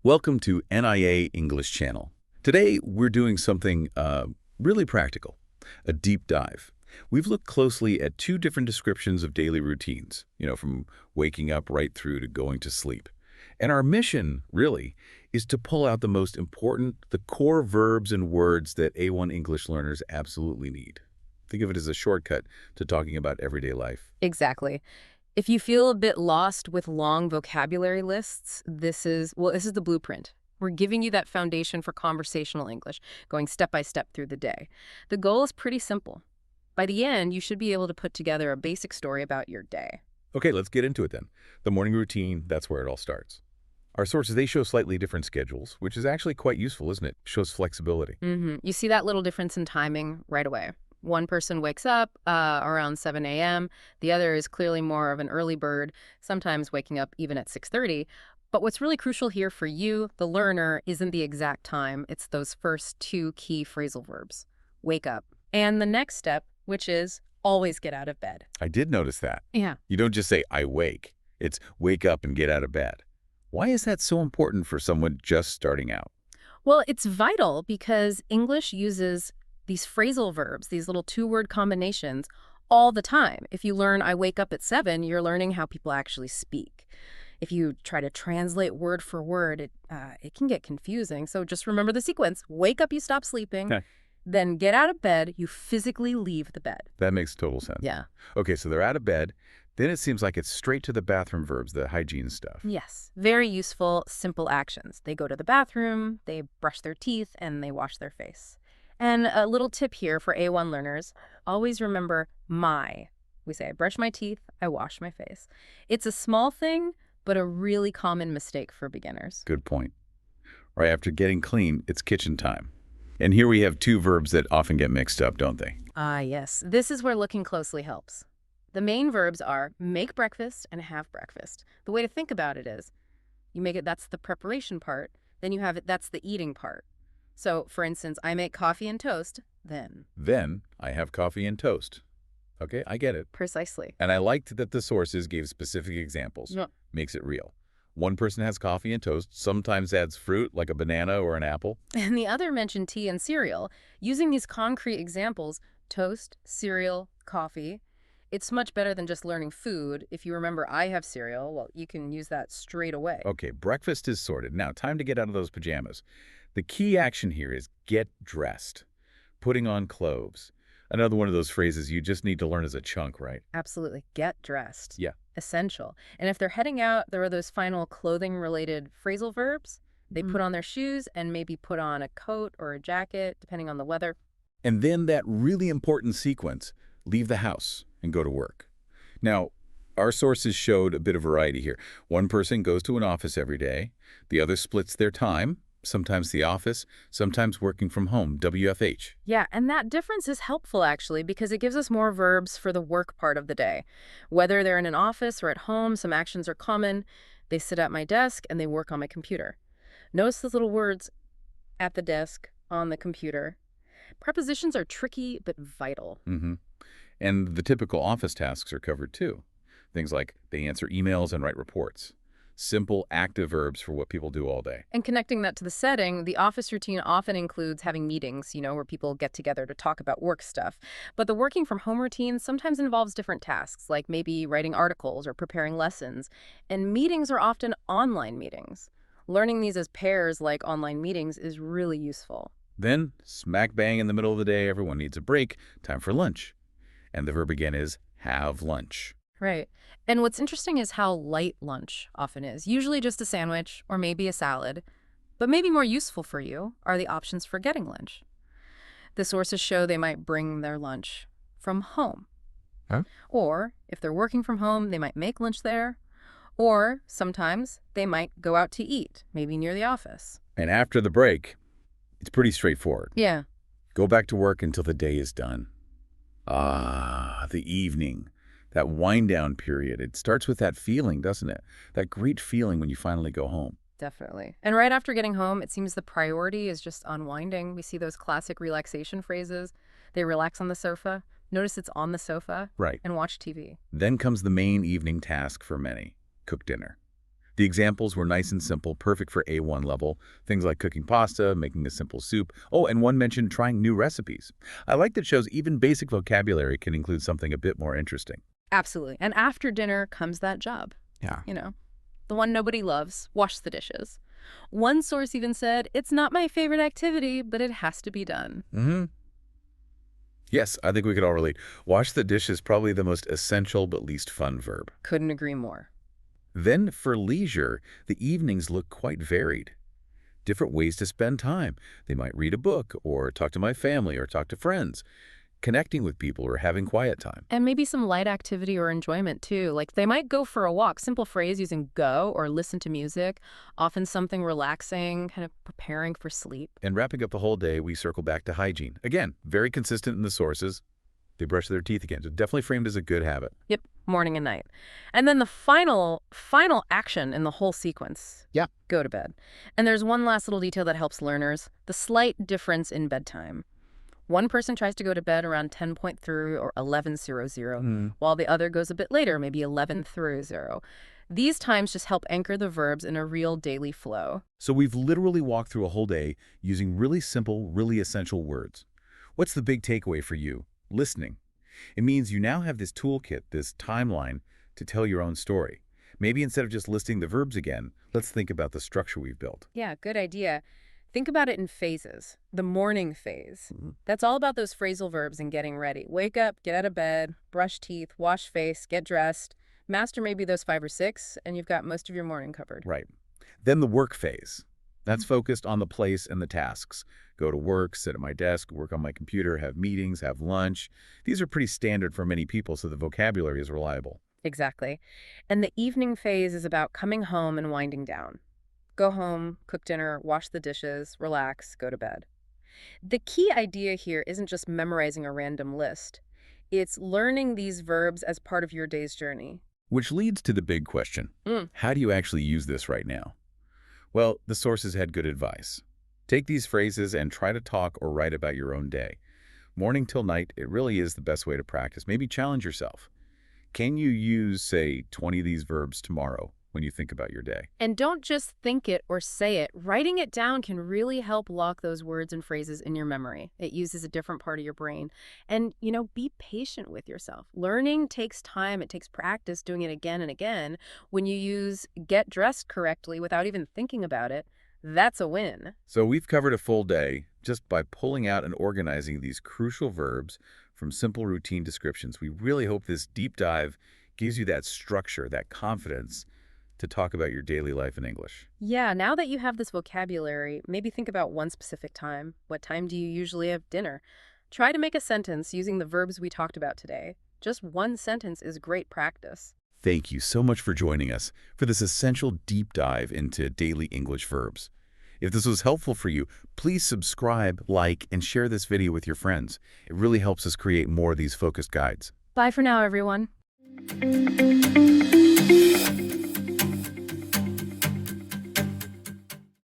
Welcome to NIA English Channel. Today, we're doing something really practical, a deep dive. We've looked closely at two different descriptions of daily routines, from waking up right through to going to sleep. And our mission, really, is to pull out the most important, the core verbs and words that A1 English learners absolutely need. Think of it as a shortcut to talking about everyday life. Exactly. If you feel a bit lost with long vocabulary lists, this is the blueprint. We're giving you that foundation for conversational English, going step by step through the day. The goal is pretty simple. By the end, you should be able to put together a basic story about your day. Okay, let's get into it then. The morning routine, that's where it all starts. Our sources, they show slightly different schedules, which is actually quite useful, isn't it? Shows flexibility. You see that little difference in timing right away. One person wakes up around 7 a.m. The other is clearly more of an early bird, sometimes waking up even at 6:30. But what's really crucial here for you, the learner, isn't the exact time. It's those first two key phrasal verbs, wake up. And the next step, which is always get out of bed. I did notice that. Yeah. You don't just say, I wake. It's wake up and get out of bed. Why is that so important for someone just starting out? Well, it's vital because English uses these phrasal verbs, these little two-word combinations, all the time. If you learn I wake up at 7, you're learning how people actually speak. If you try to translate word for word, it can get confusing. So just remember the sequence. Wake up, you stop sleeping. Okay. Then get out of bed, you physically leave the bed. That makes total sense. Yeah. Okay, so they're out of bed. Then it seems like it's straight to the bathroom verbs, the hygiene stuff. Yes. Very useful, simple actions. They go to the bathroom, they brush their teeth, and they wash their face. And a little tip here for A1 learners, always remember my. We say, I brush my teeth, I wash my face. It's a small thing, but a really common mistake for beginners. Good point. Right after getting clean, it's kitchen time. And here we have two verbs that often get mixed up, don't they? Yes. This is where looking closely helps. The main verbs are make breakfast and have breakfast. The way to think about it is, you make it, that's the preparation part, then you have it, that's the eating part. So, for instance, I make coffee and toast, then. Then I have coffee and toast. Okay, I get it. Precisely. And I liked that the sources gave specific examples. Yeah. Makes it real. One person has coffee and toast, sometimes adds fruit like a banana or an apple. And the other mentioned tea and cereal. Using these concrete examples, toast, cereal, coffee, it's much better than just learning food. If you remember I have cereal, well, you can use that straight away. Okay, breakfast is sorted. Now, time to get out of those pajamas. The key action here is get dressed, putting on clothes. Another one of those phrases you just need to learn as a chunk, right? Absolutely. Get dressed. Yeah. Essential. And if they're heading out, there are those final clothing-related phrasal verbs. They put on their shoes and maybe put on a coat or a jacket, depending on the weather. And then that really important sequence, leave the house and go to work. Now, our sources showed a bit of variety here. One person goes to an office every day. The other splits their time, sometimes the office, sometimes working from home, WFH. Yeah, and that difference is helpful, actually, because it gives us more verbs for the work part of the day. Whether they're in an office or at home, some actions are common. They sit at my desk and they work on my computer. Notice the little words at the desk, on the computer. Prepositions are tricky but vital. And the typical office tasks are covered too. Things like they answer emails and write reports. Simple, active verbs for what people do all day. And connecting that to the setting, the office routine often includes having meetings, where people get together to talk about work stuff. But the working from home routine sometimes involves different tasks, like maybe writing articles or preparing lessons. And meetings are often online meetings. Learning these as pairs, like online meetings, is really useful. Then, smack bang in the middle of the day, everyone needs a break, time for lunch. And the verb again is have lunch. Right. And what's interesting is how light lunch often is. Usually just a sandwich or maybe a salad. But maybe more useful for you are the options for getting lunch. The sources show they might bring their lunch from home. Huh? Or if they're working from home, they might make lunch there. Or sometimes they might go out to eat, maybe near the office. And after the break, it's pretty straightforward. Yeah. Go back to work until the day is done. The evening. That wind-down period, it starts with that feeling, doesn't it? That great feeling when you finally go home. Definitely. And right after getting home, it seems the priority is just unwinding. We see those classic relaxation phrases. They relax on the sofa. Notice it's on the sofa. Right. And watch TV. Then comes the main evening task for many, cook dinner. The examples were nice and simple, perfect for A1 level. Things like cooking pasta, making a simple soup. Oh, and one mentioned trying new recipes. I like that shows even basic vocabulary can include something a bit more interesting. Absolutely. And after dinner comes that job. Yeah. You know, the one nobody loves, wash the dishes. One source even said, it's not my favorite activity, but it has to be done. Mm-hmm. Yes, I think we could all relate. Wash the dish is probably the most essential but least fun verb. Couldn't agree more. Then for leisure, the evenings look quite varied. Different ways to spend time. They might read a book or talk to my family or talk to friends, connecting with people or having quiet time. And maybe some light activity or enjoyment too. Like they might go for a walk, simple phrase using go or listen to music, often something relaxing, kind of preparing for sleep. And wrapping up the whole day, we circle back to hygiene. Again, very consistent in the sources. They brush their teeth again, so definitely framed as a good habit. Yep, morning and night. And then the final action in the whole sequence. Yeah. Go to bed. And there's one last little detail that helps learners, the slight difference in bedtime. One person tries to go to bed around 10:30 or 11:00, while the other goes a bit later, maybe 11:30. These times just help anchor the verbs in a real daily flow. So we've literally walked through a whole day using really simple, really essential words. What's the big takeaway for you? Listening. It means you now have this toolkit, this timeline, to tell your own story. Maybe instead of just listing the verbs again, let's think about the structure we've built. Yeah, good idea. Think about it in phases. The morning phase. That's all about those phrasal verbs and getting ready. Wake up, get out of bed, brush teeth, wash face, get dressed. Master maybe those 5 or 6, and you've got most of your morning covered. Right. Then the work phase. That's focused on the place and the tasks. Go to work, sit at my desk, work on my computer, have meetings, have lunch. These are pretty standard for many people, so the vocabulary is reliable. Exactly. And the evening phase is about coming home and winding down. Go home, cook dinner, wash the dishes, relax, go to bed. The key idea here isn't just memorizing a random list. It's learning these verbs as part of your day's journey. Which leads to the big question. How do you actually use this right now? Well, the sources had good advice. Take these phrases and try to talk or write about your own day. Morning till night, it really is the best way to practice. Maybe challenge yourself. Can you use, say, 20 of these verbs tomorrow when you think about your day? And don't just think it or say it. Writing it down can really help lock those words and phrases in your memory. It uses a different part of your brain. And, be patient with yourself. Learning takes time. It takes practice doing it again and again. When you use get dressed correctly without even thinking about it, that's a win. So we've covered a full day just by pulling out and organizing these crucial verbs from simple routine descriptions. We really hope this deep dive gives you that structure, that confidence to talk about your daily life in English. Yeah, now that you have this vocabulary, maybe think about one specific time. What time do you usually have dinner? Try to make a sentence using the verbs we talked about today. Just one sentence is great practice. Thank you so much for joining us for this essential deep dive into daily English verbs. If this was helpful for you, please subscribe, like, and share this video with your friends. It really helps us create more of these focused guides. Bye for now, everyone.